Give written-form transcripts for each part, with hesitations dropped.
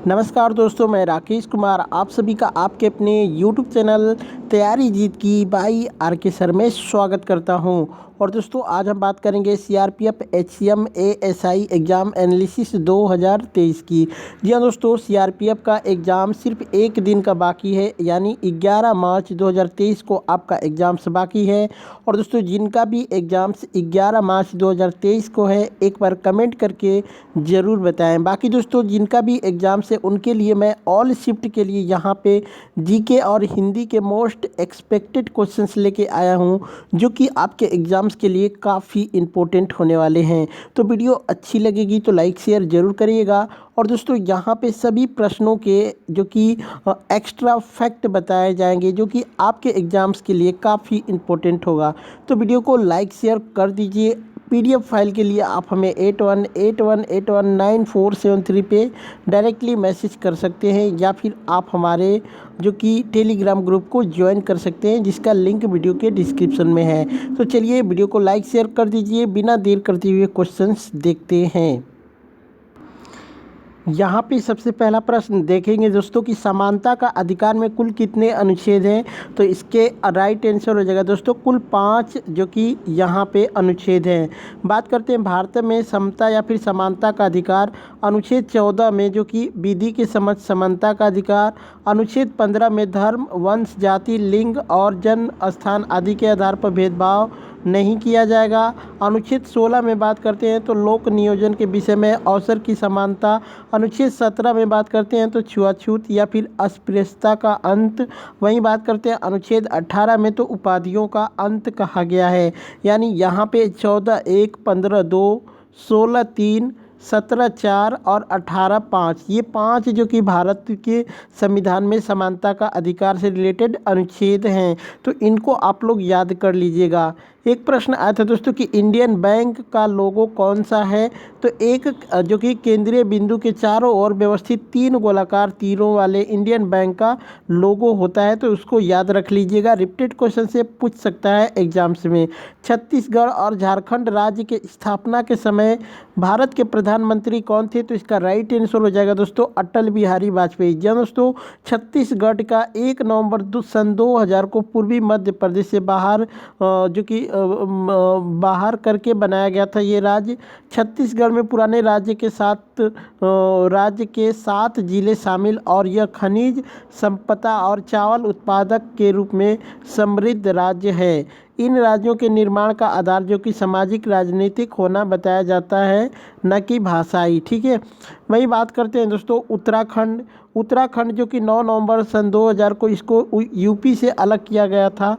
नमस्कार दोस्तों, मैं राकेश कुमार आप सभी का आपके अपने यूट्यूब चैनल तैयारी जीत की बाई आर के सर में स्वागत करता हूं। और दोस्तों आज हम बात करेंगे CRPF HCM ASI exam analysis 2023 की। जी हाँ दोस्तों, सीआरपीएफ का एग्ज़ाम सिर्फ एक दिन का बाकी है, यानी 11 मार्च 2023 को आपका एग्ज़ाम्स बाकी है। और दोस्तों जिनका भी एग्ज़ाम्स 11 मार्च 2023 को है, एक बार कमेंट करके ज़रूर बताएं। बाकी दोस्तों जिनका भी एग्ज़ाम से उनके लिए मैं ऑल शिफ्ट के लिए यहाँ पे जीके और हिंदी के मोस्ट एक्सपेक्टेड क्वेश्चंस लेके आया हूँ, जो कि आपके एग्ज़ाम्स के लिए काफ़ी इम्पोर्टेंट होने वाले हैं। तो वीडियो अच्छी लगेगी तो लाइक शेयर ज़रूर करिएगा। और दोस्तों यहाँ पे सभी प्रश्नों के जो कि एक्स्ट्रा फैक्ट बताए जाएंगे, जो कि आपके एग्ज़ाम्स के लिए काफ़ी इम्पोर्टेंट होगा। तो वीडियो को लाइक शेयर कर दीजिए। पीडीएफ फाइल के लिए आप हमें 8181819473 पे डायरेक्टली मैसेज कर सकते हैं, या फिर आप हमारे जो कि टेलीग्राम ग्रुप को ज्वाइन कर सकते हैं, जिसका लिंक वीडियो के डिस्क्रिप्शन में है। तो चलिए वीडियो को लाइक शेयर कर दीजिए। बिना देर करते हुए क्वेश्चंस देखते हैं। यहाँ पे सबसे पहला प्रश्न देखेंगे दोस्तों कि समानता का अधिकार में कुल कितने अनुच्छेद हैं। तो इसके राइट आंसर हो जाएगा दोस्तों कुल 5 जो कि यहाँ पे अनुच्छेद हैं। बात करते हैं भारत में समता या फिर समानता का अधिकार, अनुच्छेद 14 में जो कि विधि के समझ समानता का अधिकार, अनुच्छेद 15 में धर्म वंश जाति लिंग और जन्म स्थान आदि के आधार पर भेदभाव नहीं किया जाएगा। अनुच्छेद 16 में बात करते हैं तो लोक नियोजन के विषय में अवसर की समानता। अनुच्छेद 17 में बात करते हैं तो छुआछूत या फिर अस्पृश्यता का अंत। वहीं बात करते हैं अनुच्छेद 18 में तो उपाधियों का अंत कहा गया है। यानी यहाँ पे 14(1), 15(2), 16(3), 17(4) और 18(5), ये 5 जो कि भारत के संविधान में समानता का अधिकार से रिलेटेड अनुच्छेद हैं। तो इनको आप लोग याद कर लीजिएगा। एक प्रश्न आया था दोस्तों कि इंडियन बैंक का लोगो कौन सा है। तो एक जो कि केंद्रीय बिंदु के चारों ओर व्यवस्थित 3 गोलाकार तीरों वाले इंडियन बैंक का लोगो होता है। तो उसको याद रख लीजिएगा, रिपीटेड क्वेश्चन से पूछ सकता है एग्जाम्स में। छत्तीसगढ़ और झारखंड राज्य के स्थापना के समय भारत के प्रधानमंत्री कौन थे। तो इसका राइट आंसर हो जाएगा दोस्तों अटल बिहारी वाजपेयी। जी दोस्तों, छत्तीसगढ़ का 1 नवंबर सन 2000 को पूर्वी मध्य प्रदेश से बाहर जो कि बाहर करके बनाया गया था ये राज्य। छत्तीसगढ़ में पुराने राज्य के 7 जिले शामिल, और यह खनिज संपदा और चावल उत्पादक के रूप में समृद्ध राज्य है। इन राज्यों के निर्माण का आधार जो कि सामाजिक राजनीतिक होना बताया जाता है, न कि भाषाई। ठीक है, वही बात करते हैं दोस्तों उत्तराखंड जो कि 9 नवंबर सन 2000 को इसको यूपी से अलग किया गया था,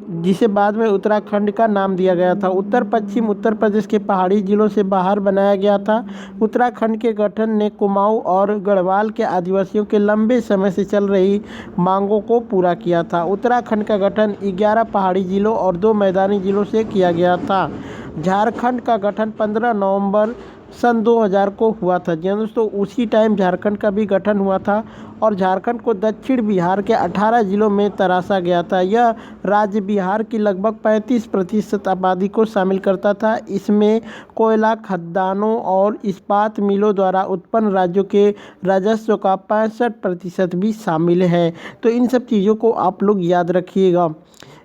जिसे बाद में उत्तराखंड का नाम दिया गया था। उत्तर पश्चिम उत्तर प्रदेश के पहाड़ी जिलों से बाहर बनाया गया था। उत्तराखंड के गठन ने कुमाऊं और गढ़वाल के आदिवासियों के लंबे समय से चल रही मांगों को पूरा किया था। उत्तराखंड का गठन 11 पहाड़ी जिलों और 2 मैदानी जिलों से किया गया था। झारखंड का गठन 15 नवंबर सन 2000 को हुआ था। जी दोस्तों, उसी टाइम झारखंड का भी गठन हुआ था, और झारखंड को दक्षिण बिहार के 18 जिलों में तराशा गया था। यह राज्य बिहार की लगभग 35% आबादी को शामिल करता था। इसमें कोयला खदानों और इस्पात मिलों द्वारा उत्पन्न राज्यों के राजस्व का 65% भी शामिल है। तो इन सब चीज़ों को आप लोग याद रखिएगा।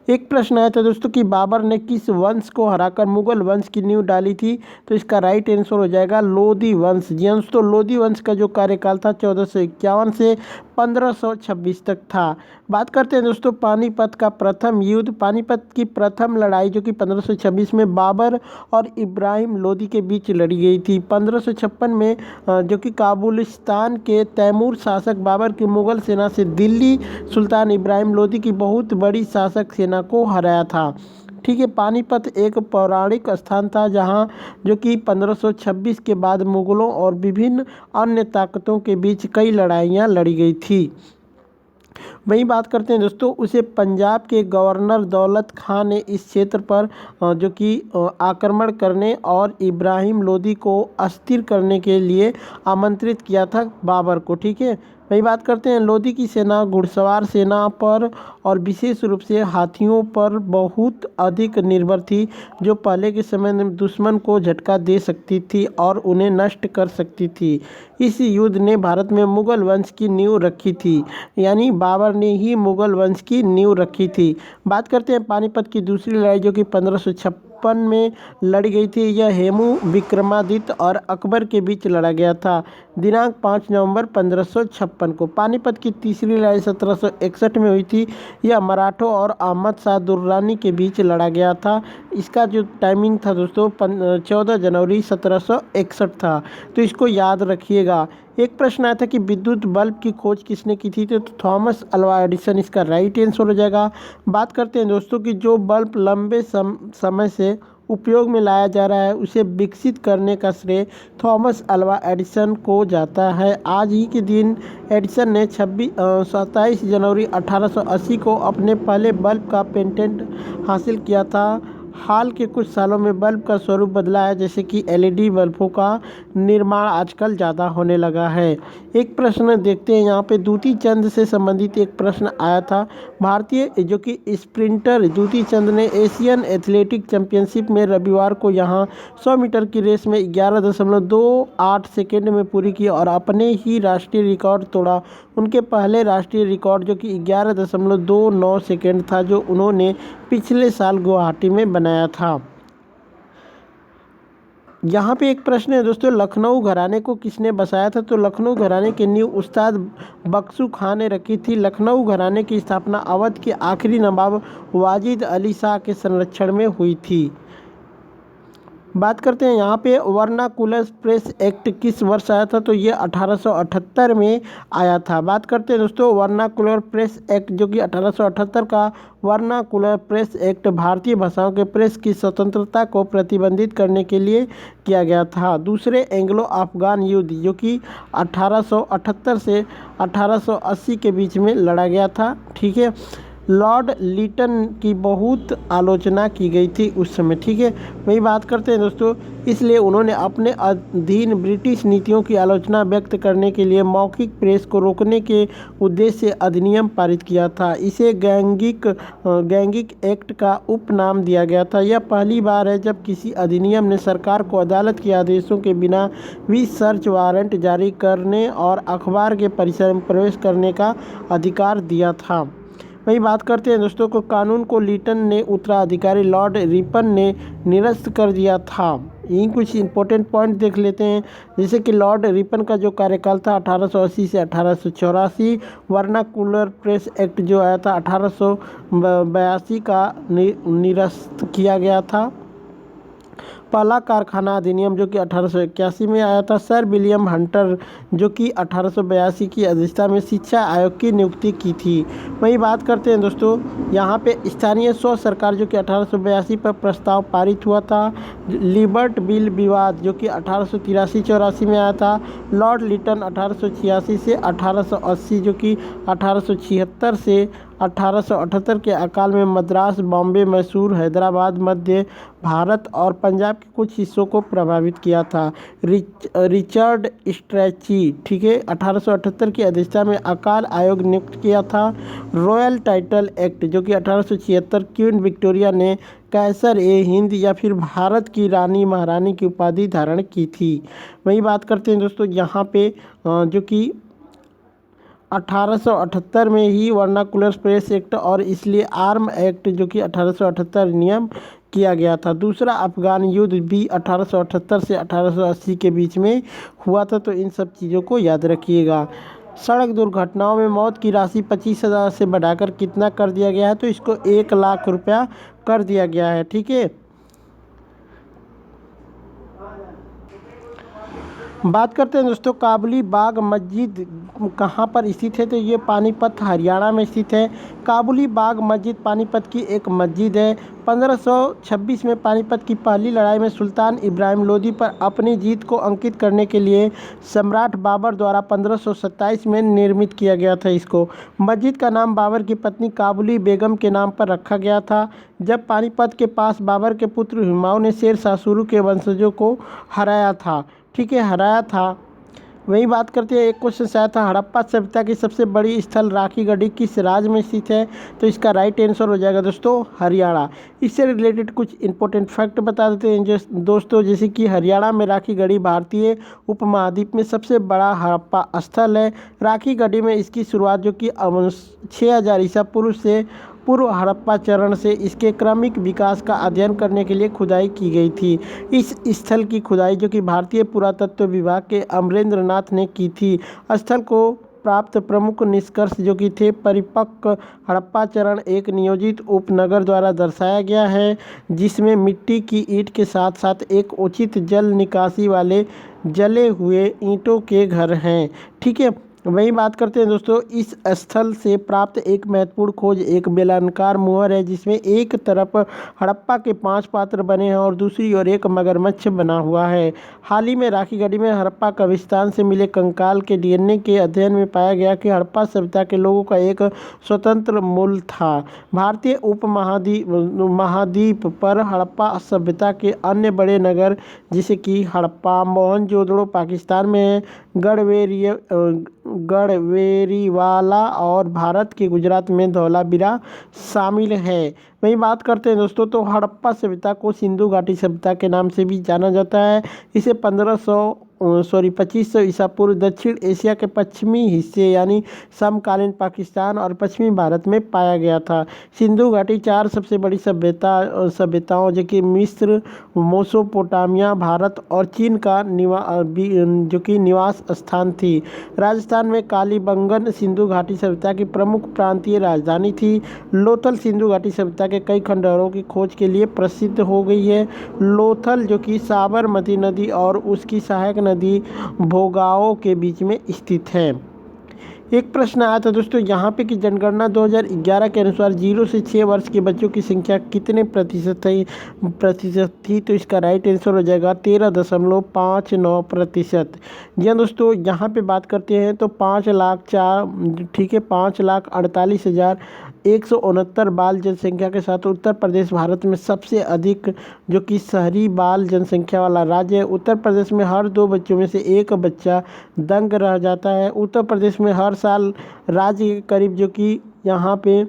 एक प्रश्न आया था दोस्तों कि बाबर ने किस वंश को हराकर मुगल वंश की नींव डाली थी। तो इसका राइट आंसर हो जाएगा लोधी वंश। जी दोस्तों, लोधी वंश का जो कार्यकाल था 1451 से 1526 तक था। बात करते हैं दोस्तों पानीपत का प्रथम युद्ध। पानीपत की प्रथम लड़ाई जो कि 1526 में बाबर और इब्राहिम लोदी के बीच लड़ी गई थी। 1556 में जो कि काबुलिस्तान के तैमूर शासक बाबर की मुगल सेना से दिल्ली सुल्तान इब्राहिम लोदी की बहुत बड़ी शासक सेना को हराया था। ठीक है, पानीपत एक पौराणिक स्थान था जहां जो कि 1526 के बाद मुगलों और विभिन्न अन्य ताकतों के बीच कई लड़ाइयां लड़ी गई थी। वहीं बात करते हैं दोस्तों, उसे पंजाब के गवर्नर दौलत खां ने इस क्षेत्र पर जो कि आक्रमण करने और इब्राहिम लोदी को अस्थिर करने के लिए आमंत्रित किया था बाबर को। ठीक है, वही बात करते हैं, लोदी की सेना घुड़सवार सेना पर और विशेष रूप से हाथियों पर बहुत अधिक निर्भर थी, जो पहले के समय में दुश्मन को झटका दे सकती थी और उन्हें नष्ट कर सकती थी। इस युद्ध ने भारत में मुगल वंश की नींव रखी थी, यानी बाबर ने ही मुगल वंश की नींव रखी थी। बात करते हैं पानीपत की दूसरी लड़ाई, जो कि 1556 में लड़ी गई थी। यह हेमू विक्रमादित्य और अकबर के बीच लड़ा गया था, दिनांक 5 नवंबर 1556 को। पानीपत की तीसरी लड़ाई 1761 में हुई थी। यह मराठों और अहमद शाह दुर्रानी के बीच लड़ा गया था। इसका जो टाइमिंग था दोस्तों 14 जनवरी 1761 था, तो इसको याद रखिएगा। एक प्रश्न आया था कि विद्युत बल्ब की खोज किसने की थी, तो थॉमस अल्वा एडिसन इसका राइट आंसर हो जाएगा। बात करते हैं दोस्तों कि जो बल्ब लंबे समय से उपयोग में लाया जा रहा है, उसे विकसित करने का श्रेय थॉमस अल्वा एडिसन को जाता है। आज ही के दिन एडिसन ने 27 जनवरी 1880 को अपने पहले बल्ब का पेटेंट हासिल किया था। हाल के कुछ सालों में बल्ब का स्वरूप बदला है, जैसे कि एलईडी बल्बों का निर्माण आजकल ज़्यादा होने लगा है। एक प्रश्न देखते हैं यहाँ पे, दूती चंद से संबंधित एक प्रश्न आया था। भारतीय जो कि स्प्रिंटर दूती चंद ने एशियन एथलेटिक चैंपियनशिप में रविवार को यहाँ 100 मीटर की रेस में 11.28 सेकेंड में पूरी की और अपने ही राष्ट्रीय रिकॉर्ड तोड़ा। उनके पहले राष्ट्रीय रिकॉर्ड जो कि 11.29 सेकेंड था, जो उन्होंने पिछले साल गुवाहाटी में बनाया था। यहाँ पे एक प्रश्न है दोस्तों, लखनऊ घराने को किसने बसाया था, तो लखनऊ घराने की नींव उस्ताद बख्शू खां ने रखी थी। लखनऊ घराने की स्थापना अवध के आखिरी नवाब वाजिद अली शाह के संरक्षण में हुई थी। बात करते हैं यहाँ पे वर्नाकुलर प्रेस एक्ट किस वर्ष आया था, तो ये 1878 में आया था। बात करते हैं दोस्तों वर्नाकुलर प्रेस एक्ट, जो कि 1878 का वर्नाकुलर प्रेस एक्ट भारतीय भाषाओं के प्रेस की स्वतंत्रता को प्रतिबंधित करने के लिए किया गया था। दूसरे एंग्लो अफगान युद्ध, जो कि 1878 से 1880 के बीच में लड़ा गया था। ठीक है, लॉर्ड लिटन की बहुत आलोचना की गई थी उस समय। ठीक है, वही बात करते हैं दोस्तों, इसलिए उन्होंने अपने अधीन ब्रिटिश नीतियों की आलोचना व्यक्त करने के लिए मौखिक प्रेस को रोकने के उद्देश्य से अधिनियम पारित किया था। इसे गैंगिक एक्ट का उपनाम दिया गया था। यह पहली बार है जब किसी अधिनियम ने सरकार को अदालत के आदेशों के बिना भी सर्च वारंट जारी करने और अखबार के परिसर में प्रवेश करने का अधिकार दिया था। वही बात करते हैं दोस्तों को कानून को लिटन ने उत्तराधिकारी लॉर्ड रिपन ने निरस्त कर दिया था। यही कुछ इंपॉर्टेंट पॉइंट देख लेते हैं, जैसे कि लॉर्ड रिपन का जो कार्यकाल था 1880 से 1884। वर्नाकुलर प्रेस एक्ट जो आया था 1882 का निरस्त किया गया था। पहला कारखाना अधिनियम जो कि 1881 में आया था। सर विलियम हंटर जो कि 1882 की अध्यक्षता में शिक्षा आयोग की नियुक्ति की थी। वही बात करते हैं दोस्तों, यहाँ पे स्थानीय स्व सरकार जो कि 1882 पर प्रस्ताव पारित हुआ था। लिबर्ट बिल विवाद जो कि 1883-84 में आया था। लॉर्ड लिटन 1886 से 1880 जो कि 1876 से 1878 के अकाल में मद्रास, बॉम्बे, मैसूर, हैदराबाद, मध्य भारत और पंजाब के कुछ हिस्सों को प्रभावित किया था। रिचर्ड स्ट्रैची, ठीक है, 1878 की अध्यक्षता में अकाल आयोग नियुक्त किया था। रॉयल टाइटल एक्ट जो कि 1876 क्वीन विक्टोरिया ने कैसर ए हिंद या फिर भारत की रानी महारानी की उपाधि धारण की थी। वही बात करते हैं दोस्तों, यहाँ पे जो कि 1878 में ही वर्नाकुलर प्रेस एक्ट और इसलिए आर्म एक्ट जो कि 1878 नियम किया गया था। दूसरा अफगान युद्ध भी 1878 से 1880 के बीच में हुआ था, तो इन सब चीज़ों को याद रखिएगा। सड़क दुर्घटनाओं में मौत की राशि 25,000 से बढ़ाकर कितना कर दिया गया है, तो इसको 1 लाख रुपया कर दिया गया है। ठीक है, बात करते हैं दोस्तों काबुली बाग मस्जिद कहाँ पर स्थित है, तो ये पानीपत हरियाणा में स्थित है। काबुली बाग मस्जिद पानीपत की एक मस्जिद है। 1526 में पानीपत की पहली लड़ाई में सुल्तान इब्राहिम लोदी पर अपनी जीत को अंकित करने के लिए सम्राट बाबर द्वारा 1527 में निर्मित किया गया था। इसको मस्जिद का नाम बाबर की पत्नी काबुली बेगम के नाम पर रखा गया था, जब पानीपत के पास बाबर के पुत्र हुमायूं ने शेर शाह सूरी के वंशजों को हराया था। ठीक है, हराया था। वही बात करते हैं, एक क्वेश्चन आया था हड़प्पा सभ्यता की सबसे बड़ी स्थल राखी गढ़ी किस राज्य में स्थित है, तो इसका राइट आंसर हो जाएगा दोस्तों हरियाणा। इससे रिलेटेड कुछ इंपॉर्टेंट फैक्ट बता देते हैं दोस्तों, जैसे कि हरियाणा में राखी गढ़ी भारतीय उपमहाद्वीप में सबसे बड़ा हड़प्पा स्थल है। राखी गढ़ी में इसकी शुरुआत जो कि 6000 ईसा पूर्व से पूर्व हड़प्पा चरण से इसके क्रमिक विकास का अध्ययन करने के लिए खुदाई की गई थी। इस स्थल की खुदाई जो कि भारतीय पुरातत्व विभाग के अमरेंद्र नाथ ने की थी। स्थल को प्राप्त प्रमुख निष्कर्ष जो कि थे, परिपक्व हड़प्पा चरण एक नियोजित उपनगर द्वारा दर्शाया गया है, जिसमें मिट्टी की ईंट के साथ साथ एक उचित जल निकासी वाले जले हुए ईंटों के घर हैं। ठीक है, वही बात करते हैं दोस्तों, इस स्थल से प्राप्त एक महत्वपूर्ण खोज एक बेलनाकार मुहर है, जिसमें एक तरफ हड़प्पा के 5 पात्र बने हैं और दूसरी ओर एक मगरमच्छ बना हुआ है। हाल ही में राखी गढ़ी में हड़प्पा कब्रिस्तान से मिले कंकाल के डीएनए के अध्ययन में पाया गया कि हड़प्पा सभ्यता के लोगों का एक स्वतंत्र मूल था। भारतीय उपमहाद्वीप पर हड़प्पा सभ्यता के अन्य बड़े नगर जैसे कि हड़प्पा, मोहनजोदड़ो पाकिस्तान में है, गढ़वेरीवाला और भारत के गुजरात में धौलावीरा शामिल है। वही बात करते हैं दोस्तों, तो हड़प्पा सभ्यता को सिंधु घाटी सभ्यता के नाम से भी जाना जाता है। इसे 2500 ईसा पूर्व दक्षिण एशिया के पश्चिमी हिस्से यानी समकालीन पाकिस्तान और पश्चिमी भारत में पाया गया था। सिंधु घाटी 4 सबसे बड़ी सभ्यताओं जो कि मिस्र, मेसोपोटामिया, भारत और चीन का जो कि निवास स्थान थी। राजस्थान में कालीबंगन सिंधु घाटी सभ्यता की प्रमुख प्रांतीय राजधानी थी। लोथल सिंधु घाटी सभ्यता के कई खंडहरों की खोज के लिए प्रसिद्ध हो गई है। लोथल जो कि साबरमती नदी और उसकी सहायक नदी भोगाओ के बीच में स्थित है। एक प्रश्न आया था दोस्तों यहाँ पे कि जनगणना 2011 के अनुसार 0 से 6 वर्ष के बच्चों की संख्या कितने प्रतिशत थी, तो इसका राइट आंसर हो जाएगा 13.59%। जी हाँ दोस्तों, यहाँ पे बात करते हैं तो 5,48,169 बाल जनसंख्या के साथ उत्तर प्रदेश भारत में सबसे अधिक जो कि शहरी बाल जनसंख्या वाला राज्य है। उत्तर प्रदेश में हर 2 बच्चों में से 1 बच्चा दंग रह जाता है। उत्तर प्रदेश में हर साल राज्य के करीब जो कि यहाँ पे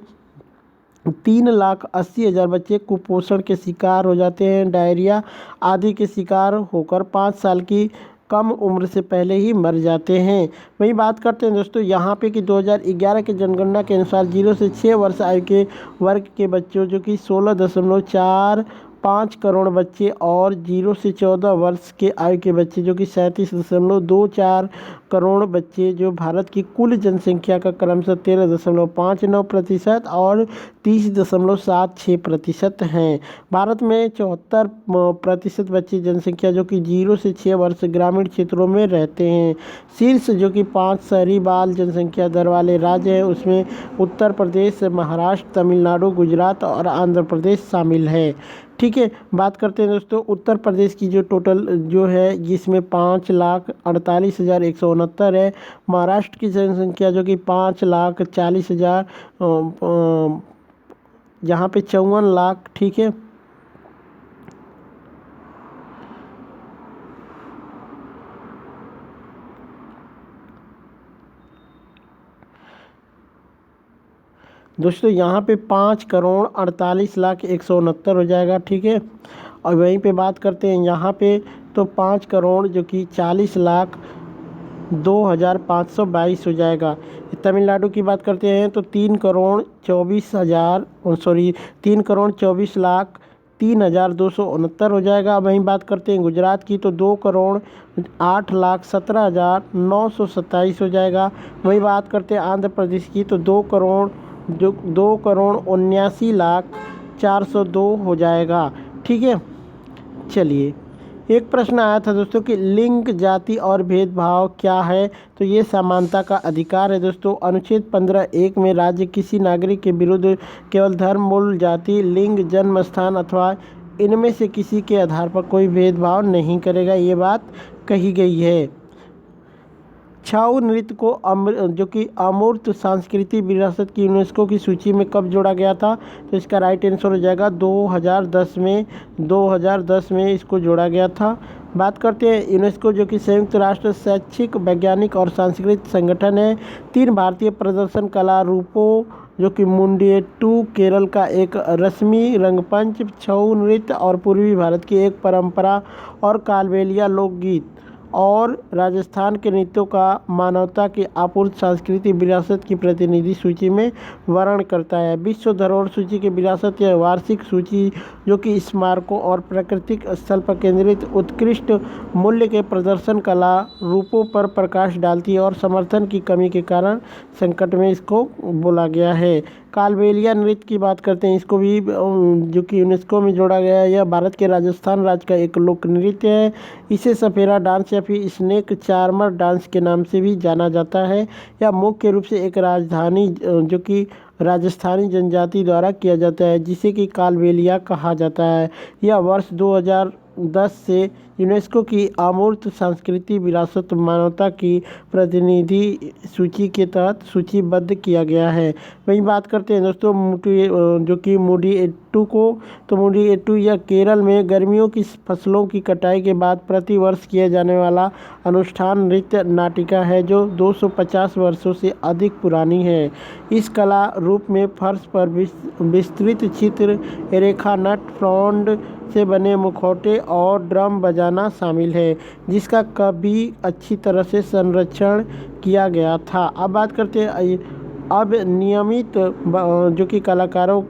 3,80,000 बच्चे कुपोषण के शिकार हो जाते हैं, डायरिया आदि के शिकार होकर 5 साल की कम उम्र से पहले ही मर जाते हैं। वही बात करते हैं दोस्तों यहाँ पे कि 2011 के जनगणना के अनुसार 0 से 6 वर्ष आयु के वर्ग के बच्चों जो कि 16.45 करोड़ बच्चे और 0 से 14 वर्ष के आयु के बच्चे जो कि 37.24 करोड़ बच्चे जो भारत की कुल जनसंख्या का क्रमशः 13.59% और 30.76% हैं। भारत में 74% बच्चे जनसंख्या जो कि 0 से 6 वर्ष ग्रामीण क्षेत्रों में रहते हैं। शीर्ष जो कि 5 शहरी बाल जनसंख्या दर वाले राज्य हैं उसमें उत्तर प्रदेश, महाराष्ट्र, तमिलनाडु, गुजरात और आंध्र प्रदेश शामिल है। ठीक है, बात करते हैं दोस्तों उत्तर प्रदेश की जो टोटल जो है जिसमें 5,48,169 है। महाराष्ट्र की जनसंख्या जो कि 5,40,000 यहाँ पे 54 लाख। ठीक है, दोस्तों यहाँ पे 5,48,169 हो जाएगा। ठीक है, और वहीं पे बात करते हैं यहाँ पे तो 5 करोड़ जो कि 40,02,522 हो जाएगा। तमिलनाडु की बात करते हैं तो 3,24,03,24,03,269 हो जाएगा। वहीं बात करते हैं गुजरात की तो 2,08,17,927 हो जाएगा। वहीं बात करते हैं आंध्र प्रदेश की तो 2,79,0402 हो जाएगा। ठीक है, चलिए एक प्रश्न आया था दोस्तों कि लिंग, जाति और भेदभाव क्या है, तो ये समानता का अधिकार है दोस्तों। अनुच्छेद 15(1) में राज्य किसी नागरिक के विरुद्ध केवल धर्म, मूल, जाति, लिंग, जन्म स्थान अथवा इनमें से किसी के आधार पर कोई भेदभाव नहीं करेगा, ये बात कही गई है। छऊ नृत्य को जो कि अमूर्त सांस्कृतिक विरासत की यूनेस्को की सूची में कब जोड़ा गया था, तो इसका राइट आंसर हो जाएगा 2010 में इसको जोड़ा गया था। बात करते हैं यूनेस्को जो कि संयुक्त राष्ट्र शैक्षिक, वैज्ञानिक और सांस्कृतिक संगठन है। 3 भारतीय प्रदर्शन कला रूपों जो कि मुंडियट्टू केरल का एक रस्मी रंगमंच, छऊ नृत्य और पूर्वी भारत की एक परंपरा और कालबेलिया लोकगीत और राजस्थान के नृत्यों का मानवता की अपूर्व सांस्कृतिक विरासत की प्रतिनिधि सूची में वर्णन करता है। विश्व धरोहर सूची की विरासत यह वार्षिक सूची जो कि स्मारकों और प्राकृतिक स्थल पर केंद्रित उत्कृष्ट मूल्य के प्रदर्शन कला रूपों पर प्रकाश डालती है और समर्थन की कमी के कारण संकट में इसको बोला गया है। कालबेलिया नृत्य की बात करते हैं, इसको भी जो कि यूनेस्को में जोड़ा गया है। यह भारत के राजस्थान राज्य का एक लोक नृत्य है। इसे सफेरा डांस या फिर स्नेक चार्मर डांस के नाम से भी जाना जाता है। यह मुख्य रूप से एक राजधानी जो कि राजस्थानी जनजाति द्वारा किया जाता है, जिसे कि कालबेलिया कहा जाता है। यह वर्ष 2010 से यूनेस्को की अमूर्त सांस्कृतिक विरासत मानवता की प्रतिनिधि सूची के तहत सूचीबद्ध किया गया है। वहीं बात करते हैं दोस्तों जो कि मुंडियट्टू को, तो मुंडियट्टू यह केरल में गर्मियों की फसलों की कटाई के बाद प्रतिवर्ष किया जाने वाला अनुष्ठान नृत्य नाटिका है जो 250 वर्षों से अधिक पुरानी है। इस कला रूप में फर्श पर विस्तृत चित्र, रेखा नट, फ्रॉन्ड से बने मुखौटे और ड्रम बजाना शामिल है, जिसका कभी अच्छी तरह से संरक्षण किया गया था। अब बात करते हैं अब नियमित जो कि कलाकारों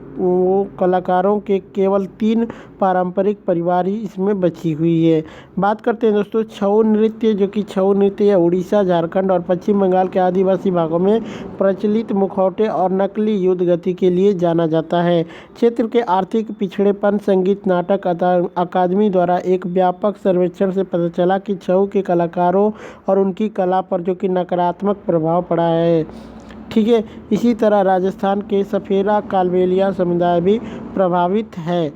के केवल 3 पारंपरिक परिवार ही इसमें बची हुई है। बात करते हैं दोस्तों छऊ नृत्य, जो कि छऊ नृत्य या उड़ीसा, झारखंड और पश्चिम बंगाल के आदिवासी भागों में प्रचलित मुखौटे और नकली युद्ध गति के लिए जाना जाता है। क्षेत्र के आर्थिक पिछड़ेपन संगीत नाटक अकादमी द्वारा एक व्यापक सर्वेक्षण से पता चला कि छऊ के कलाकारों और उनकी कला पर जो कि नकारात्मक प्रभाव पड़ा है। ठीक है, इसी तरह राजस्थान के सफेरा कालबेलिया समुदाय भी प्रभावित है।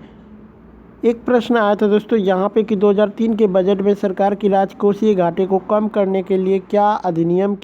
एक प्रश्न आया था दोस्तों यहाँ पे कि 2003 के बजट में सरकार की राजकोषीय घाटे को कम करने के लिए क्या अधिनियमित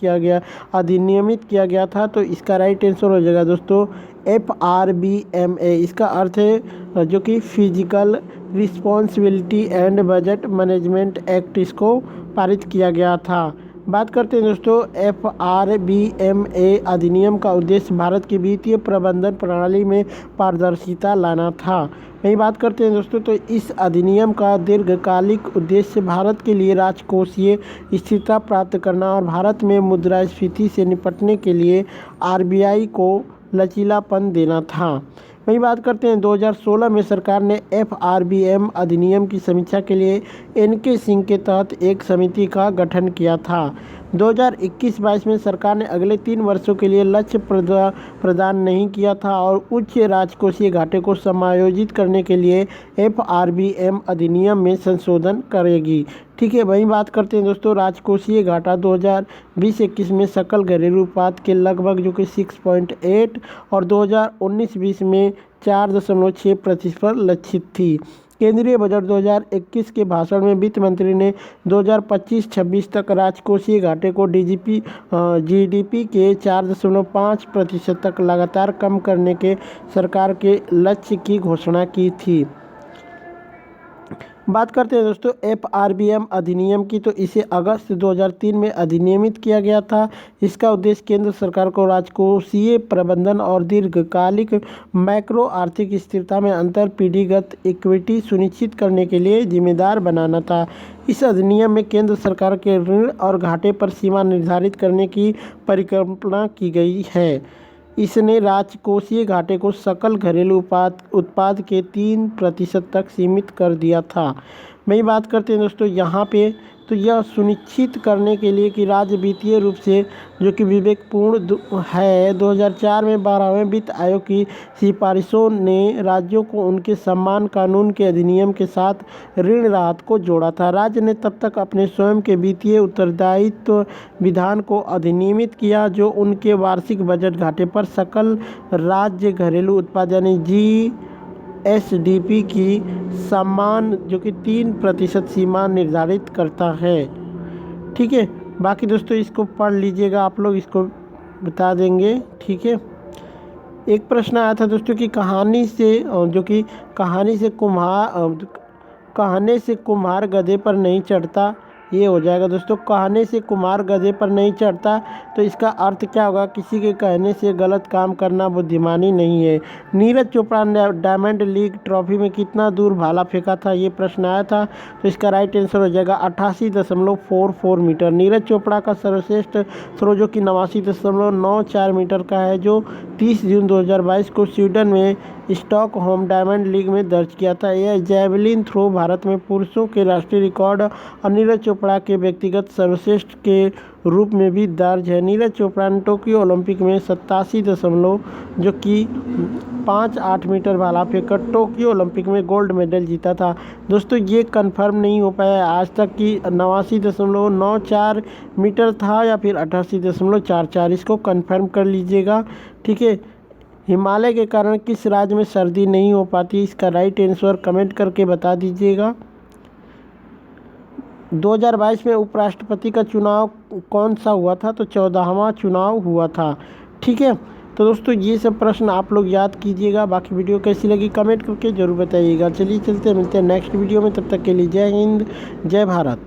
किया गया था, तो इसका राइट आंसर हो जाएगा दोस्तों FRBMA। इसका अर्थ है जो कि physical responsibility and budget management act, इसको पारित किया गया था। बात करते हैं दोस्तों FRBMA अधिनियम का उद्देश्य भारत की वित्तीय प्रबंधन प्रणाली में पारदर्शिता लाना था। वहीं बात करते हैं दोस्तों तो इस अधिनियम का दीर्घकालिक उद्देश्य भारत के लिए राजकोषीय स्थिरता प्राप्त करना और भारत में मुद्रास्फीति से निपटने के लिए RBI को लचीलापन देना था। वहीं बात करते हैं 2016 में सरकार ने FRBM अधिनियम की समीक्षा के लिए NK सिंह के तहत एक समिति का गठन किया था। 2021-22 में सरकार ने अगले 3 वर्षों के लिए लक्ष्य प्रदान नहीं किया था और उच्च राजकोषीय घाटे को समायोजित करने के लिए FRBM अधिनियम में संशोधन करेगी। ठीक है, वहीं बात करते हैं दोस्तों राजकोषीय घाटा 2020-21 में सकल घरेलू उत्पाद के लगभग जो कि 6.8 और 2019-20 में 4.6% पर लक्षित थी। केंद्रीय बजट 2021 के भाषण में वित्त मंत्री ने 2025-26 तक राजकोषीय घाटे को GDP के 4.5% तक लगातार कम करने के सरकार के लक्ष्य की घोषणा की थी। बात करते हैं दोस्तों FRBM अधिनियम की, तो इसे अगस्त 2003 में अधिनियमित किया गया था। इसका उद्देश्य केंद्र सरकार को राजकोषीय प्रबंधन और दीर्घकालिक मैक्रो आर्थिक स्थिरता में अंतर पीढ़ीगत इक्विटी सुनिश्चित करने के लिए जिम्मेदार बनाना था। इस अधिनियम में केंद्र सरकार के ऋण और घाटे पर सीमा निर्धारित करने की परिकल्पना की गई है। इसने राजकोषीय घाटे को सकल घरेलू उत्पाद के 3% तक सीमित कर दिया था। वही बात करते हैं दोस्तों यहाँ पे तो यह सुनिश्चित करने के लिए कि राज्य वित्तीय रूप से जो कि विवेकपूर्ण है, 2004 में 12वें वित्त आयोग की सिफारिशों ने राज्यों को उनके सम्मान कानून के अधिनियम के साथ ऋण राहत को जोड़ा था। राज्य ने तब तक अपने स्वयं के वित्तीय उत्तरदायित्व विधान को अधिनियमित किया जो उनके वार्षिक बजट घाटे पर सकल राज्य घरेलू उत्पाद यानी GSDP की समान जो कि 3% सीमा निर्धारित करता है। ठीक है, बाकी दोस्तों इसको पढ़ लीजिएगा, आप लोग इसको बता देंगे। ठीक है, एक प्रश्न आया था दोस्तों कि कहानी से कुम्हार गधे पर नहीं चढ़ता, ये हो जाएगा दोस्तों। कहने से कुम्हार गधे पर नहीं चढ़ता, तो इसका अर्थ क्या होगा? किसी के कहने से गलत काम करना बुद्धिमानी नहीं है। नीरज चोपड़ा ने डायमंड लीग ट्रॉफी में कितना दूर भाला फेंका था, ये प्रश्न आया था, तो इसका राइट आंसर हो जाएगा 88.44 मीटर। नीरज चोपड़ा का सर्वश्रेष्ठ थ्रो जो कि 89.94 मीटर का है, जो 30 जून 2022 को स्वीडन में स्टॉकहोम डायमंड लीग में दर्ज किया था। यह जैवलिन थ्रो भारत में पुरुषों के राष्ट्रीय रिकॉर्ड और नीरज चोपड़ा के व्यक्तिगत सर्वश्रेष्ठ के रूप में भी दर्ज है। नीरज चोपड़ा ने टोक्यो ओलंपिक में 87.58 मीटर भाला फेंककर टोक्यो ओलंपिक में गोल्ड मेडल जीता था। दोस्तों ये कंफर्म नहीं हो पाया आज तक कि 89.94 मीटर था या फिर 88.44, इसको कंफर्म कर लीजिएगा। ठीक है, हिमालय के कारण किस राज्य में सर्दी नहीं हो पाती, इसका राइट आंसर कमेंट करके बता दीजिएगा। 2022 में उपराष्ट्रपति का चुनाव कौन सा हुआ था? तो 14वां चुनाव हुआ था। ठीक है, तो दोस्तों ये सब प्रश्न आप लोग याद कीजिएगा। बाकी वीडियो कैसी लगी कमेंट करके ज़रूर बताइएगा। चलिए चलते मिलते हैं नेक्स्ट वीडियो में, तब तक के लिए जय हिंद, जय भारत।